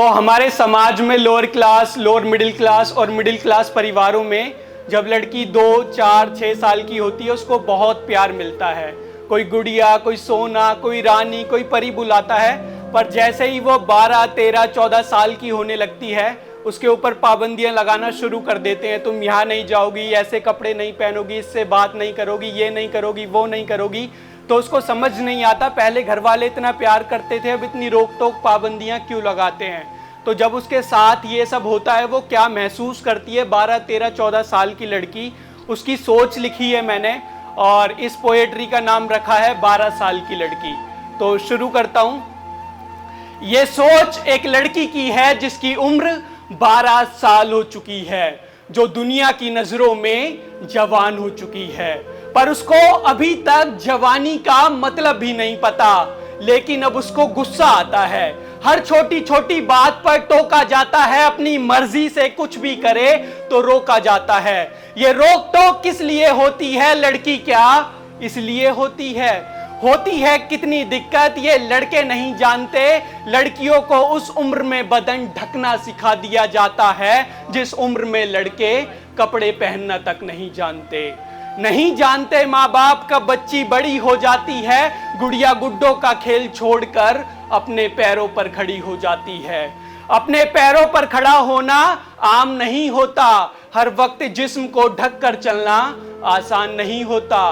तो हमारे समाज में lower class, lower middle class और मिडिल क्लास परिवारों में जब लड़की 2, 4, 6 साल की होती है उसको बहुत प्यार मिलता है। कोई गुड़िया, कोई सोना, कोई रानी, कोई परी बुलाता है। पर जैसे ही वो 12, 13, 14 साल की होने लगती है उसके ऊपर पाबंदियां लगाना शुरू कर देते हैं। तुम यहाँ नहीं जाओगी, ऐसे कपड़े नहीं पहनोगी, इससे बात नहीं करोगी, ये नहीं करोगी, वो नहीं करोगी। तो उसको समझ नहीं आता पहले घर वाले इतना प्यार करते थे, अब इतनी रोक टोक पाबंदियां क्यों लगाते हैं। तो जब उसके साथ ये सब होता है वो क्या महसूस करती है 12, 13, 14 साल की लड़की, उसकी सोच लिखी है मैंने और इस पोएट्री का नाम रखा है 12 साल की लड़की। तो शुरू करता हूं। ये सोच एक लड़की की है जिसकी उम्र 12 साल हो चुकी है, जो दुनिया की नजरों में जवान हो चुकी है, पर उसको अभी तक जवानी का मतलब भी नहीं पता। लेकिन अब उसको गुस्सा आता है, हर छोटी छोटी बात पर टोका जाता है, अपनी मर्जी से कुछ भी करे तो रोका जाता है। ये रोक टोक किस लिए होती है? लड़की क्या इसलिए होती है कितनी दिक्कत ये लड़के नहीं जानते। लड़कियों को उस उम्र में बदन ढकना सिखा दिया जाता है जिस उम्र में लड़के कपड़े पहनना तक नहीं जानते माँ बाप कब बच्ची बड़ी हो जाती है, गुड़िया गुड्डों का खेल छोड़कर अपने पैरों पर खड़ी हो जाती है। अपने पैरों पर खड़ा होना आम नहीं होता, हर वक्त जिस्म को ढक कर चलना आसान नहीं होता।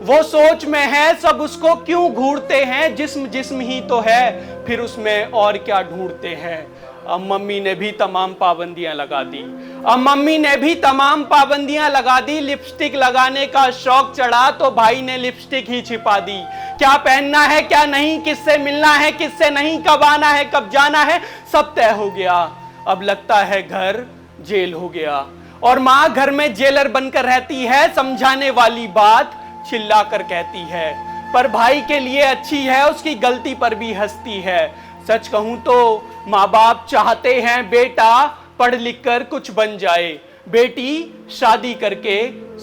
वो सोच में है सब उसको क्यों घूरते हैं, जिस्म जिस्म ही तो है, फिर उसमें और क्या ढूंढते हैं। अब मम्मी ने भी तमाम पाबंदियां लगा दी। लिपस्टिक लगाने का शौक चढ़ा तो भाई ने लिपस्टिक ही छिपा दी। क्या पहनना है क्या नहीं, किससे मिलना है किससे नहीं, कब आना है कब जाना है, सब तय हो गया। अब लगता है घर जेल हो गया और माँ घर में जेलर बनकर रहती है, समझाने वाली बात चिल्ला कर कहती है, पर भाई के लिए अच्छी है, उसकी गलती पर भी हंसती है। सच कहूं तो माँ बाप चाहते हैं बेटा पढ़ लिख कर कुछ बन जाए, बेटी शादी करके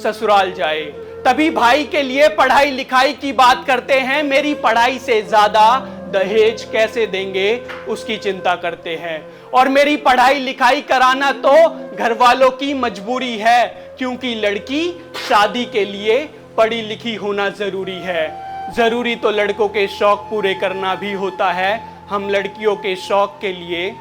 ससुराल जाए। तभी भाई के लिए पढ़ाई लिखाई की बात करते हैं, मेरी पढ़ाई से ज्यादा दहेज कैसे देंगे उसकी चिंता करते हैं। और मेरी पढ़ाई लिखाई कराना तो घर वालों की मजबूरी है, क्योंकि लड़की शादी के लिए पढ़ी लिखी होना जरूरी है। जरूरी तो लड़कों के शौक पूरे करना भी होता है। हम लड़कियों के शौक के लिए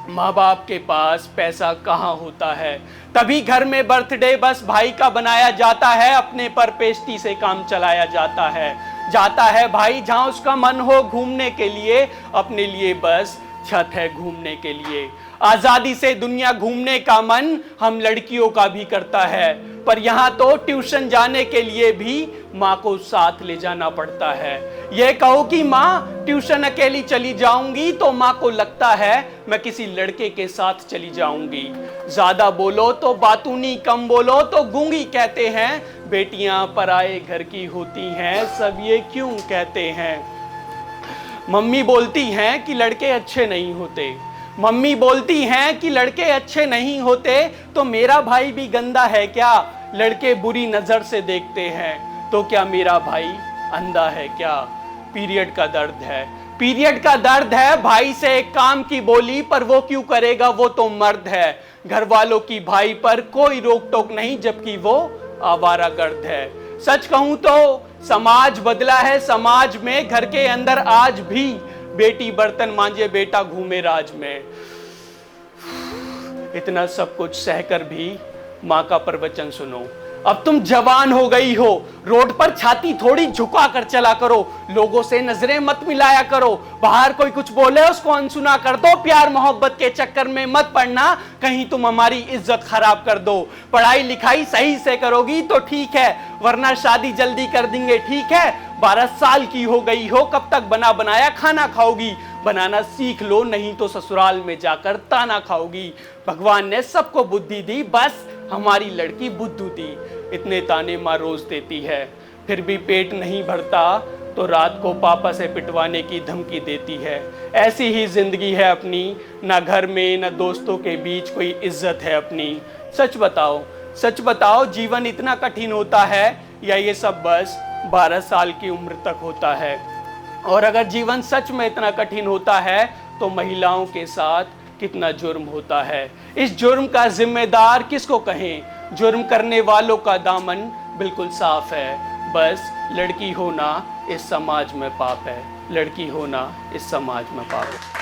माँ बाप के पास पैसा कहाँ होता है, तभी घर में बर्थडे बस भाई का बनाया जाता है, अपने पर पेस्टी से काम चलाया जाता है भाई जहाँ उसका मन हो घूमने के लिए, अपने लिए बस छत है घूमने के लिए। आजादी से दुनिया घूमने का मन हम लड़कियों का भी करता है, पर यहाँ तो ट्यूशन जाने के लिए भी माँ को साथ ले जाना पड़ता है। ये कहो कि माँ ट्यूशन अकेली चली जाऊंगी तो माँ को लगता है मैं किसी लड़के के साथ चली जाऊंगी। ज्यादा बोलो तो बातूनी, कम बोलो तो गूंगी कहते हैं, बेटियां पराए घर की होती हैं, सब ये क्यों कहते हैं। मम्मी बोलती हैं कि लड़के अच्छे नहीं होते, तो मेरा भाई भी गंदा है क्या? लड़के बुरी नजर से देखते हैं तो क्या मेरा भाई अंधा है क्या? पीरियड का दर्द है भाई से एक काम की बोली, पर वो क्यों करेगा, वो तो मर्द है। घर वालों की भाई पर कोई रोक टोक नहीं, जबकि वो आवारागर्द है। सच कहूं तो समाज बदला है, समाज में घर के अंदर आज भी बेटी बर्तन मांजे बेटा घूमे राज में। इतना सब कुछ सहकर भी माँ का प्रवचन सुनो। अब तुम जवान हो गई हो, रोड पर छाती थोड़ी झुका कर चला करो, लोगों से नजरें मत मिलाया करो, बाहर कोई कुछ बोले उसको अनसुना कर दो, प्यार मोहब्बत के चक्कर में मत पड़ना, कहीं तुम हमारी इज्जत खराब कर दो। पढ़ाई लिखाई सही से करोगी तो ठीक है, वरना शादी जल्दी कर देंगे, ठीक है। 12 साल की हो गई हो, कब तक बना बनाया खाना खाओगी? बनाना सीख लो, नहीं तो ससुराल में जाकर ताना खाओगी। भगवान ने सबको बुद्धि दी, बस हमारी लड़की बुद्धू दी। इतने ताने माँ रोज देती है, फिर भी पेट नहीं भरता तो रात को पापा से पिटवाने की धमकी देती है। ऐसी ही जिंदगी है अपनी, ना घर में ना दोस्तों के बीच कोई इज्जत है अपनी। सच बताओ जीवन इतना कठिन होता है या ये सब बस 12 साल की उम्र तक होता है? और अगर जीवन सच में इतना कठिन होता है तो महिलाओं के साथ कितना जुर्म होता है। इस जुर्म का जिम्मेदार किसको कहें? जुर्म करने वालों का दामन बिल्कुल साफ है। बस लड़की होना इस समाज में पाप है, लड़की होना इस समाज में पाप है।